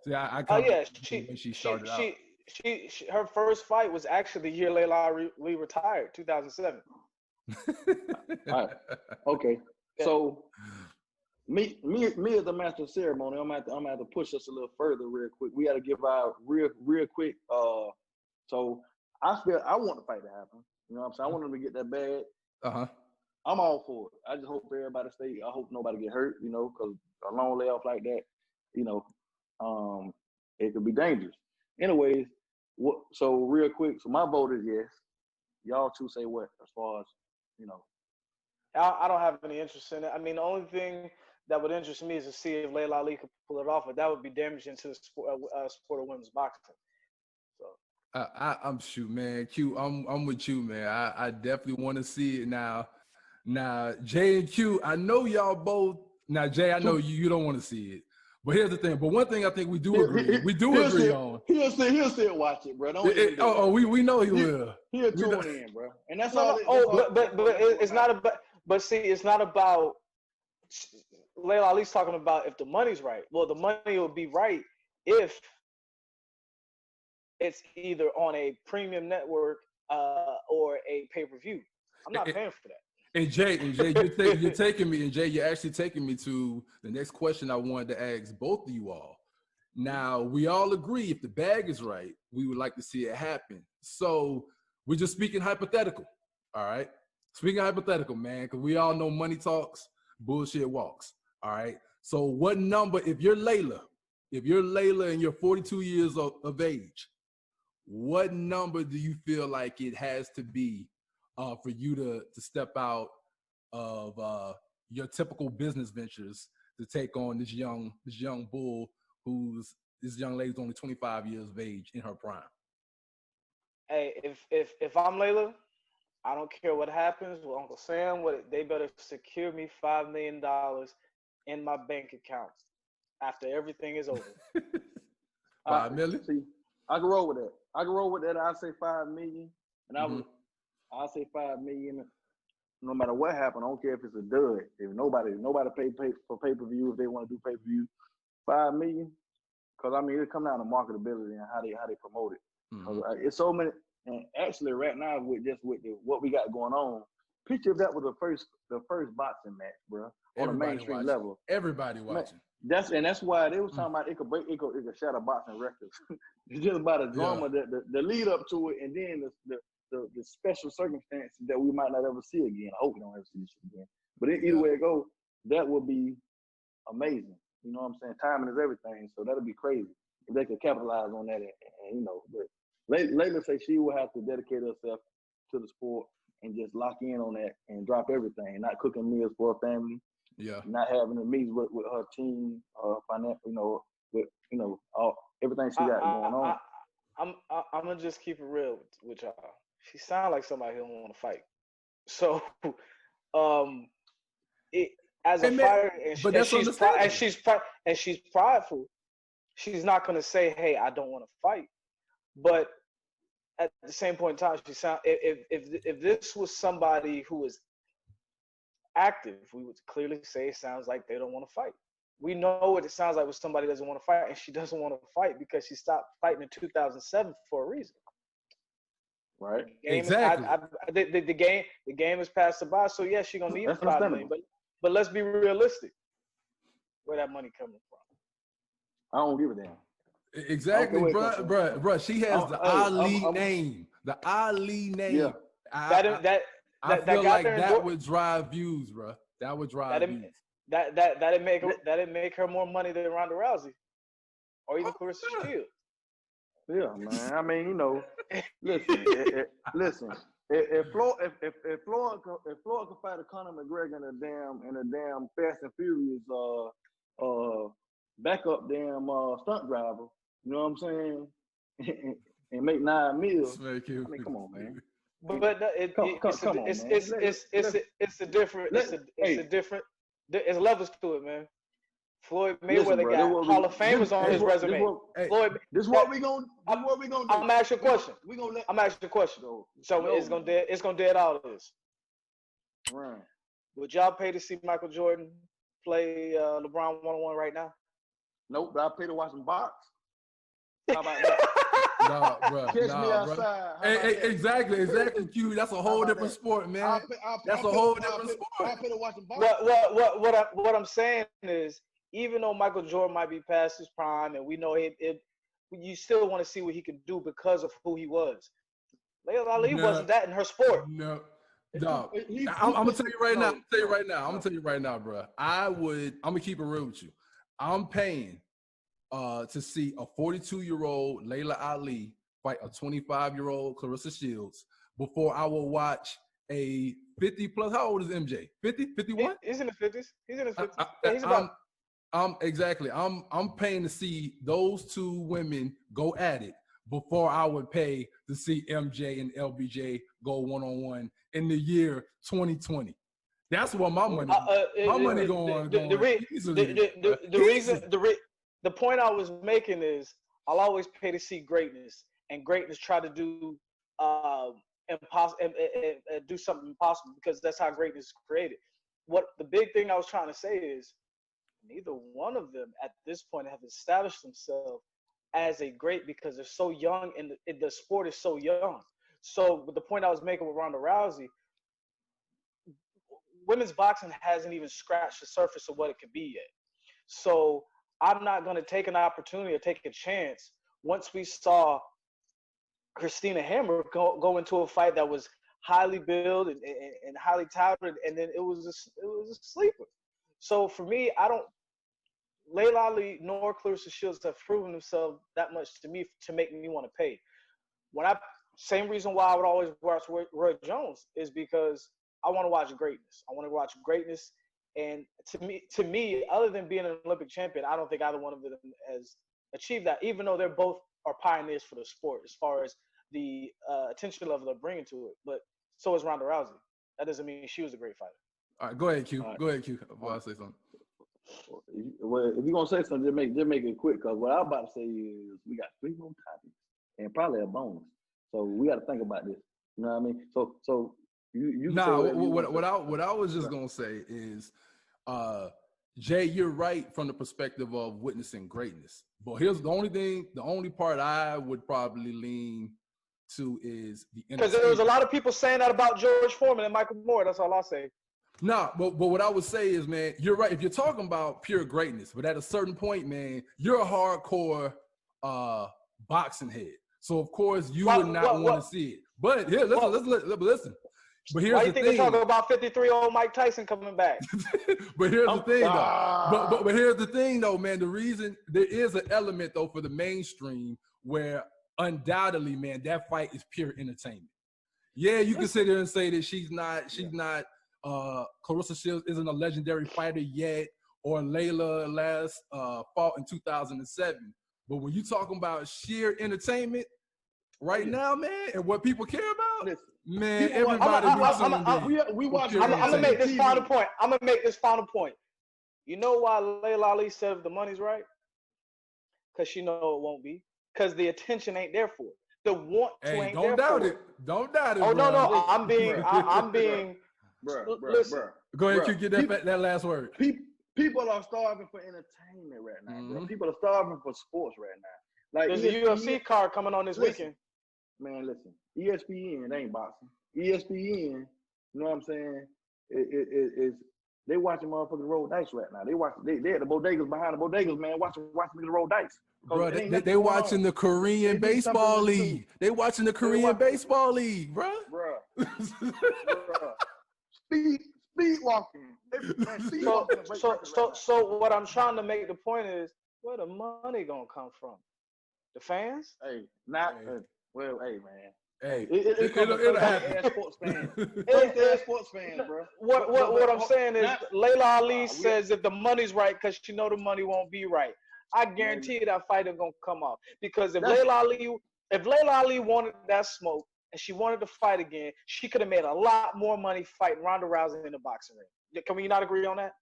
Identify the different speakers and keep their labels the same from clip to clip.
Speaker 1: See, I
Speaker 2: Oh
Speaker 1: kind of
Speaker 2: yeah,
Speaker 1: when she started out.
Speaker 2: her first fight was actually the year Laila retired, 2007.
Speaker 3: All right. Okay.
Speaker 2: Yeah.
Speaker 3: So me as the master of ceremony, I'm gonna have to push us a little further real quick. We got to give our real quick. So I want the fight to happen. You know what I'm saying? I want them to get that bad. I'm all for it. I just hope everybody stay. I hope nobody get hurt. You know, because a long layoff like that, you know, it could be dangerous. Anyways, so real quick. So my vote is yes. Y'all two say what as far as you know.
Speaker 2: I don't have any interest in it. I mean, the only thing that would interest me is to see if Laila Ali could pull it off, but that would be damaging to the sport of women's boxing. So
Speaker 1: I'm shoot, man. Q, I'm with you, man. I definitely want to see it now. Now, Jay and Q, I know y'all both. Now, Jay, I know you don't want to see it. But here's the thing. But one thing I think we do agree. We do agree on.
Speaker 3: He'll still watch it, bro.
Speaker 1: We know he will.
Speaker 3: He'll tune in, bro. And that's
Speaker 2: no,
Speaker 3: all.
Speaker 2: But it's not about. But see, it's not about. Laila Ali's talking about if the money's right. Well, the money will be right if it's either on a premium network or a pay-per-view. I'm not paying for that.
Speaker 1: And Jay, you're taking me, and Jay, you're actually taking me to the next question I wanted to ask both of you all. Now, we all agree if the bag is right, we would like to see it happen. So we're just speaking hypothetical, all right? Speaking hypothetical, man, because we all know money talks, bullshit walks, all right? So what number, if you're Laila and you're 42 years of age, what number do you feel like it has to be for you to step out of your typical business ventures to take on this young bull this young lady's only 25 years of age in her prime?
Speaker 2: Hey, if I'm Laila, I don't care what happens with Uncle Sam. They better secure me $5 million in my bank account after everything is over.
Speaker 1: $5 million?
Speaker 3: See, I can roll with that. I say $5 million, and I'll say $5 million. No matter what happened, I don't care if it's a dud. If nobody pay for pay-per-view, if they want to do pay-per-view, $5 million. Because I mean, it come down to marketability and how they promote it. It's so many. And actually, right now, with what we got going on, picture if that was the first boxing match, bro, on a mainstream
Speaker 1: watching.
Speaker 3: level.
Speaker 1: Everybody watching.
Speaker 3: That's why they was talking about it could shatter boxing records. It's just about the drama, the lead up to it, and then the special circumstances that we might not ever see again. I hope we don't ever see this shit again. But either way it goes, that would be amazing. You know what I'm saying? Timing is everything, so that'll be crazy if they could capitalize on that. And you know, but Laila say she will have to dedicate herself to the sport and just lock in on that and drop everything, not cooking meals for her family.
Speaker 1: Yeah.
Speaker 3: Not having a meet with her team, financial, with everything she got going on.
Speaker 2: I'm gonna just keep it real with y'all. She sounds like somebody who don't want to fight. So, as a fighter, and she's prideful. She's not gonna say, "Hey, I don't want to fight." But at the same point in time, if this was somebody who was active, we would clearly say it sounds like they don't want to fight. We know what it sounds like when somebody doesn't want to fight, and she doesn't want to fight because she stopped fighting in 2007 for a reason.
Speaker 3: Right.
Speaker 1: Exactly.
Speaker 2: The game has passed her by, so yeah, she's gonna need $5 million. But let's be realistic. Where that money coming from?
Speaker 3: I don't give a damn.
Speaker 1: Exactly, bro. She has the Ali name. The Ali name.
Speaker 3: Yeah.
Speaker 1: I feel like that would drive views, bro. That would drive views.
Speaker 2: That'd make her more money than Ronda Rousey, or even Claressa Shields.
Speaker 3: Yeah, man. I mean, listen. If Floyd could fight a Conor McGregor in a damn Fast and Furious backup stunt driver, you know what I'm saying, and make $9 million. I mean, come on, man.
Speaker 2: But it's levels to it, man. Floyd Mayweather got Hall of Famers on his resume.
Speaker 3: This what we gonna do.
Speaker 2: I'm gonna ask you a question. I'm asking you a question. So it's gonna dead all of this.
Speaker 3: Right.
Speaker 2: Would y'all pay to see Michael Jordan play LeBron 1-on-1 right now?
Speaker 3: Nope, but I pay to watch him box. How about that?
Speaker 1: Nah, bro.
Speaker 3: Catch me outside.
Speaker 1: Hey, exactly, Q. That's a whole different sport, man. That's a whole different sport.
Speaker 3: I'll put it watching boxing.
Speaker 2: What I'm saying is, even though Michael Jordan might be past his prime, and we know you still want to see what he could do because of who he was. Laila Ali wasn't that in her sport.
Speaker 1: No. I'm gonna tell you right now. I'm gonna tell you right now, bro. I'm gonna keep it real with you. I'm paying to see a 42-year-old Laila Ali fight a 25-year-old Claressa Shields before I will watch a 50-plus. How old is MJ? 50, 51?
Speaker 2: He's in the 50s. He's in his 50s. He's about.
Speaker 1: Exactly. I'm paying to see those two women go at it before I would pay to see MJ and LBJ go one-on-one in the year 2020. That's what my money. My money going.
Speaker 2: The point I was making is I'll always pay to see greatness, and greatness try to do impossible and do something impossible because that's how greatness is created. What the big thing I was trying to say is neither one of them at this point have established themselves as a great because they're so young and the sport is so young. So the point I was making with Ronda Rousey, women's boxing hasn't even scratched the surface of what it could be yet. So I'm not going to take an opportunity or take a chance once we saw Christina Hammer go into a fight that was highly billed and highly touted, and then it was a sleeper. So for me, Laila Ali nor Claressa Shields have proven themselves that much to me to make me want to pay. Same reason why I would always watch Roy Jones is because I want to watch greatness. I want to watch greatness, and to me, other than being an Olympic champion, I don't think either one of them has achieved that. Even though they're both are pioneers for the sport as far as the attention level they're bringing to it, but so is Ronda Rousey. That doesn't mean she was a great fighter.
Speaker 1: All right, go ahead, Q. Go ahead, Q. Before I say something.
Speaker 3: Well, if you're gonna say something, just make it quick. Cause what I'm about to say is we got 3 more topics and probably a bonus. So we got to think about this. You know what I mean? So you.
Speaker 1: Nah, what I was just gonna say is, Jay, you're right from the perspective of witnessing greatness. But here's the only part I would probably lean to is the
Speaker 2: because there was a lot of people saying that about George Foreman and Michael Moore. That's all I'll say.
Speaker 1: Nah, but what I would say is, man, you're right. If you're talking about pure greatness, but at a certain point, man, you're a hardcore boxing head. So of course you would not want to see it. But here, listen. But here's
Speaker 2: why
Speaker 1: the
Speaker 2: thing.
Speaker 1: They're
Speaker 2: talking about 53-year-old Mike Tyson coming back?
Speaker 1: But here's the thing, though. But here's the thing, though, man. The reason there is an element, though, for the mainstream where undoubtedly, man, that fight is pure entertainment. Yeah, you can sit there and say that she's not. Claressa Shields isn't a legendary fighter yet, or Laila last fought in 2007. But when you talking about sheer entertainment right now, man, and what people care about, man, everybody.
Speaker 2: I'm gonna make this final point. I'm gonna make this final point. You know why Laila Ali said if the money's right? Because she know it won't be. Because the attention ain't there for it. The want to ain't there for it.
Speaker 1: Don't doubt it.
Speaker 2: Oh no, I'm being.
Speaker 3: Bruh.
Speaker 1: Go ahead, you get that last word.
Speaker 3: People are starving for entertainment right now, bro. People are starving for sports right now. Like
Speaker 2: there's a UFC card coming on this weekend.
Speaker 3: Man, listen. ESPN ain't boxing. ESPN, you know what I'm saying? They watching motherfuckers roll dice right now. They at the bodegas behind the bodegas, man, watching niggas roll dice.
Speaker 1: Bro, they watching the Korean baseball league. They watching the Korean baseball league, bro.
Speaker 3: Speed walking.
Speaker 2: So what I'm trying to make the point is, where the money gonna come from? The fans?
Speaker 3: Hey, not well. Hey, man.
Speaker 1: Hey,
Speaker 3: it'll happen. Sports fans. Sports fans, bro.
Speaker 2: What I'm saying is, Laila Ali says if the money's right, because she know the money won't be right. I guarantee you that fight is gonna come off because if Laila Ali wanted that smoke and she wanted to fight again, she could have made a lot more money fighting Ronda Rousey in the boxing ring. Can we not agree on that?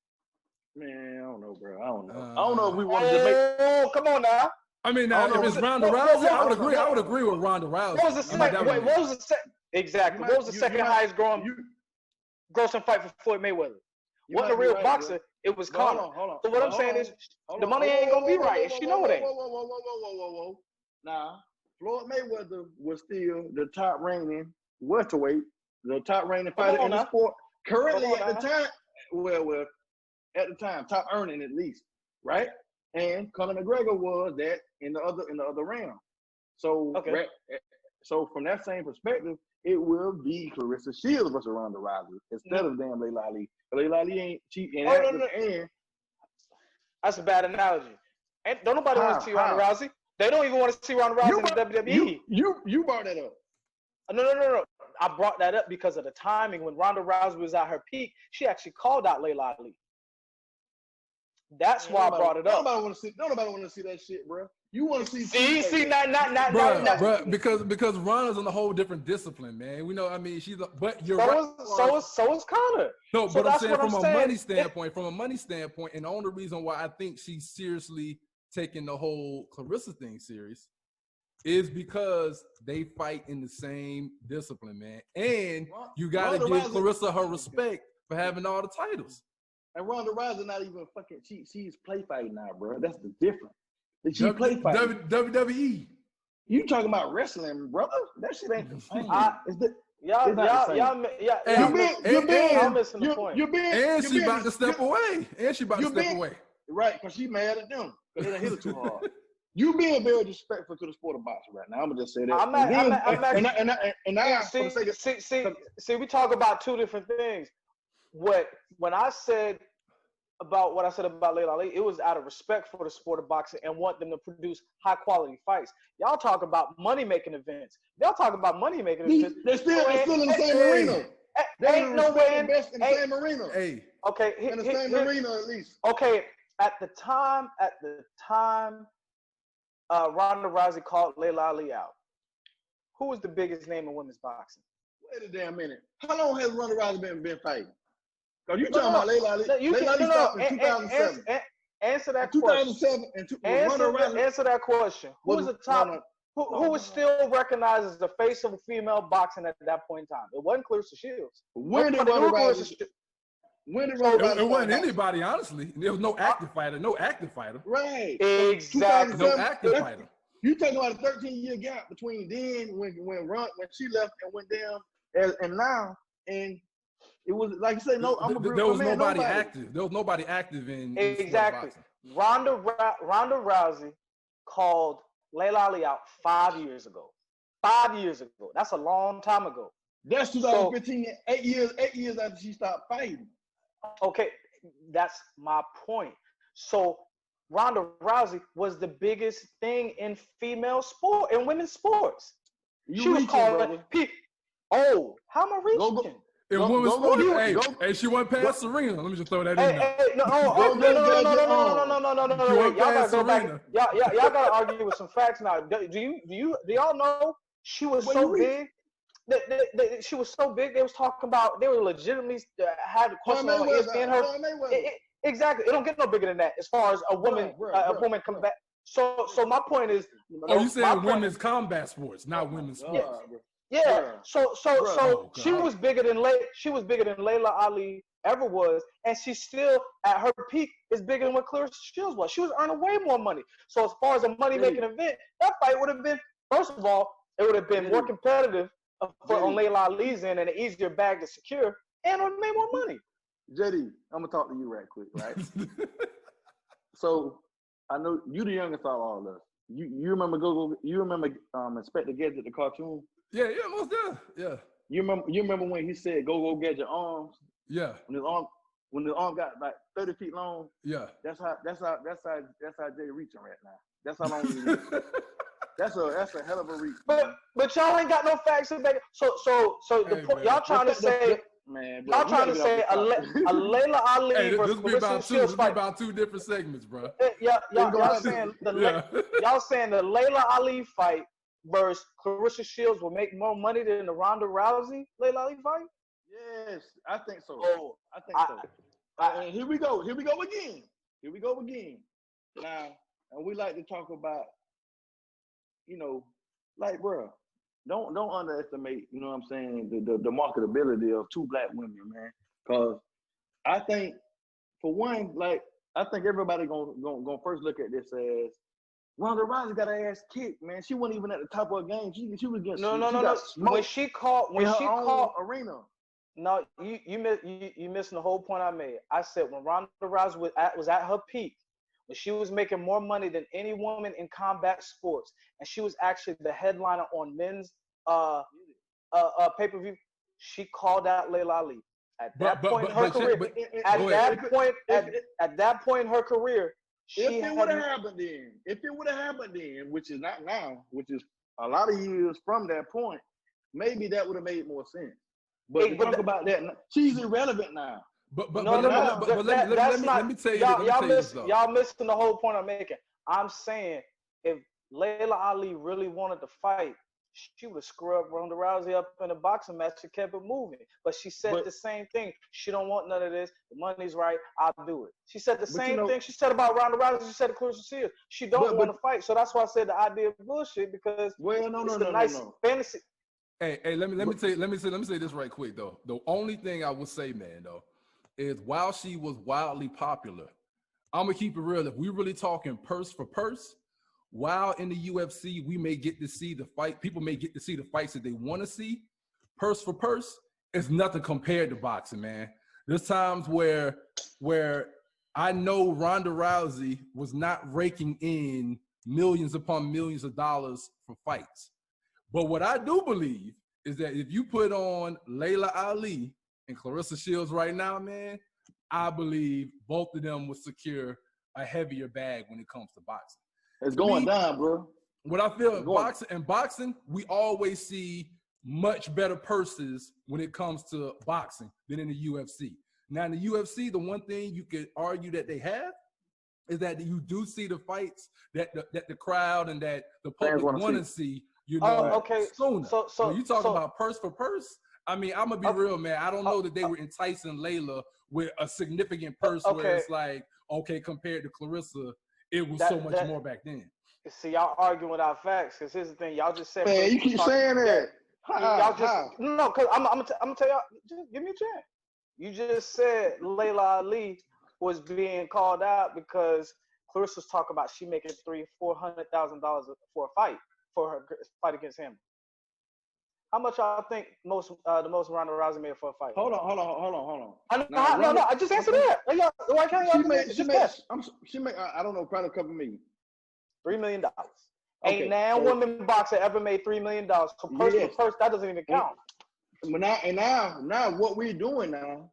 Speaker 3: Man, I don't know, bro. I don't know if we wanted to make.
Speaker 2: Oh, come on now.
Speaker 1: I mean, now if it's Ronda Rousey, I would agree. I would agree with Ronda Rousey.
Speaker 2: What was the second? What was the second? Exactly. What was the second highest grossing fight for Floyd Mayweather? Wasn't a real boxer. It was Conor. So what I'm saying is, the money ain't gonna be right. She know it ain't.
Speaker 3: Whoa. Now, Floyd Mayweather was still the top reigning welterweight, the top reigning fighter in the sport. Currently at the time, well, at the time, top earning at least, right? And Conor McGregor was that in the other round. So, so from that same perspective, it will be Claressa Shields versus Ronda Rousey instead of damn Laila Ali. Laila Ali ain't cheap.
Speaker 2: That's a bad analogy. And don't nobody want to see Ronda Rousey. They don't even want to see Ronda Rousey in the WWE.
Speaker 3: You brought that up.
Speaker 2: No. I brought that up because of the timing. When Ronda Rousey was at her peak, she actually called out Laila Ali. That's why I brought it up.
Speaker 3: Nobody want to see that shit, bro. You want to
Speaker 2: see,
Speaker 1: bro, because Ronda's on a whole different discipline, man. We know, I mean, but you're right.
Speaker 2: So is Conor.
Speaker 1: No, but I'm saying from a money standpoint, and the only reason why I think she's seriously taking the whole Claressa thing serious is because they fight in the same discipline, man. And you got to give Claressa her respect for having all the titles.
Speaker 3: And Ronda Rousey not even fucking cheap. She's play fighting now, bro. That's the difference. She play fighting.
Speaker 1: WWE.
Speaker 3: You talking about wrestling, brother? That shit ain't the same.
Speaker 2: Y'all missing the point.
Speaker 1: And she about to step away.
Speaker 3: Right, because she mad at them because they done hit her too hard. You being very disrespectful to the sport of boxing right now. I'm gonna just say that.
Speaker 2: See, we talk about two different things. When I said about what I said about Laila Ali, it was out of respect for the sport of boxing and want them to produce high quality fights. Y'all talk about money making events. Y'all talk about money making events.
Speaker 3: They're still in the same arena.
Speaker 2: Ain't no way in
Speaker 3: the same arena.
Speaker 1: Hey,
Speaker 2: okay,
Speaker 3: in the same arena at least.
Speaker 2: Okay, at the time, Ronda Rousey called Laila Ali out. Who was the biggest name in women's boxing?
Speaker 3: Wait a damn minute. How long has Ronda Rousey been fighting? Because you talking about Laila Ali. Laila Ali stopped in 2007.
Speaker 2: Answer that question. Answer that question. Who was the top? Who was still recognized as the face of female boxing at that point in time? It wasn't Claressa Shields.
Speaker 3: When did Ronda Rousey?
Speaker 1: It wasn't anybody, honestly. There was no active fighter.
Speaker 3: Right.
Speaker 2: Exactly.
Speaker 1: No active fighter.
Speaker 3: You talking about a 13-year gap between then when she left and went down and now, and it was like you said,
Speaker 1: there was nobody active. There was nobody active in
Speaker 2: exactly. Ronda Rousey called Laila Ali out 5 years ago. 5 years ago. That's a long time ago.
Speaker 3: That's 2015. 8 years after she stopped fighting.
Speaker 2: Okay, that's my point. So Ronda Rousey was the biggest thing in female sport, in women's sports. She was calling people. Oh, how am I reaching?
Speaker 1: In women's sports, hey, she went past Serena. Let me just throw that in there.
Speaker 2: No. Y'all gotta go back. Y'all gotta argue with some facts now. Do y'all know she was so big? She was so big. They was talking about. They were legitimately had a question on ESPN. Exactly. It don't get no bigger than that as far as a woman coming back. So my point is.
Speaker 1: Oh, you saying women's combat sports, not women's sports?
Speaker 2: Yeah. So she was bigger than Laila Ali ever was, and she still at her peak is bigger than what Claressa Shields was. She was earning way more money. So as far as a money making event, that fight would have been, first of all, it would have been more competitive on Laila Ali's end and an easier bag to secure, and would have made more money.
Speaker 3: JD, I'm gonna talk to you right quick, right? So I know you the youngest out of all of us. You remember you remember Inspector Gadget, the cartoon?
Speaker 1: Yeah, most definitely. Yeah.
Speaker 3: You remember when he said go get your arms?
Speaker 1: Yeah.
Speaker 3: When the arm got like 30 feet long.
Speaker 1: Yeah.
Speaker 3: That's how Jay reaching right now. That's how long he reaching. That's a hell of a reach.
Speaker 2: But y'all ain't got no facts to back. So the point y'all trying to say. Man, bro, y'all trying to say a Laila Ali versus Claressa Shields fight.
Speaker 1: About two different segments, bro.
Speaker 2: Y'all saying the Laila Ali fight versus Claressa Shields will make more money than the Ronda Rousey Laila Ali fight?
Speaker 3: Yes, I think so. I think so. And here we go again. Now, and we like to talk about, like, bro, don't underestimate, you know what I'm saying, the marketability of two black women, man. Because I think, for one, like, I think everybody gonna first look at this as Ronda Rousey got her ass kicked, man. She wasn't even at the top of her game. She was getting
Speaker 2: no. When she called
Speaker 3: arena.
Speaker 2: No, you missing the whole point I made. I said when Ronda Rousey was at her peak, when she was making more money than any woman in combat sports, and she was actually the headliner on men's pay-per-view, she called out Laila Ali. At that point in her career, at that point in her career,
Speaker 3: if it would have happened then, which is not now, which is a lot of years from that point, maybe that would have made more sense. But talk about that, she's irrelevant now.
Speaker 1: But let me tell you,
Speaker 2: y'all missing the whole point I'm making. I'm saying if Laila Ali really wanted to fight, she would have scrubbed Ronda Rousey up in a boxing match and kept it moving. But she said the same thing. She don't want none of this. The money's right. I'll do it. She said the same thing she said about Ronda Rousey. She said to Claressa Shields. She don't want to fight. So that's why I said the idea of bullshit because no. Fantasy.
Speaker 1: Hey, let me say this right quick though. The only thing I would say, man, though, is while she was wildly popular, I'm gonna keep it real. If we really talking purse for purse, while in the UFC we may get to see the fight, people may get to see the fights that they want to see. Purse for purse, it's nothing compared to boxing, man. There's times where I know Ronda Rousey was not raking in millions upon millions of dollars for fights. But what I do believe is that if you put on Laila Ali and Claressa Shields right now, man, I believe both of them will secure a heavier bag when it comes to boxing.
Speaker 3: It's going down, bro.
Speaker 1: What I feel boxing, we always see much better purses when it comes to boxing than in the UFC. Now in the UFC, the one thing you could argue that they have is that you do see the fights that the crowd and that the public want to see. You know, sooner. So you talk about purse for purse. I mean, I'm gonna be real, man. I don't know that they were enticing Laila with a significant purse where it's like, okay, compared to Claressa, it was so much more back then.
Speaker 2: See, y'all arguing without facts. Because here's the thing, y'all just said.
Speaker 3: Man, you keep saying that.
Speaker 2: Y'all just no, because I'm gonna tell y'all. Just give me a chance. You just said Laila Ali was being called out because Claressa's talking about she making $300,000-$400,000 for a fight. For her fight against him. How much y'all think the most Ronda Rousey made for a fight?
Speaker 3: Hold on.
Speaker 2: No, I just answered that. Why can't y'all?
Speaker 3: She made I don't know, probably a couple million.
Speaker 2: $3 million. Okay, ain't now women boxer ever made $3 million. So purse, that doesn't even count.
Speaker 3: But now what we're doing now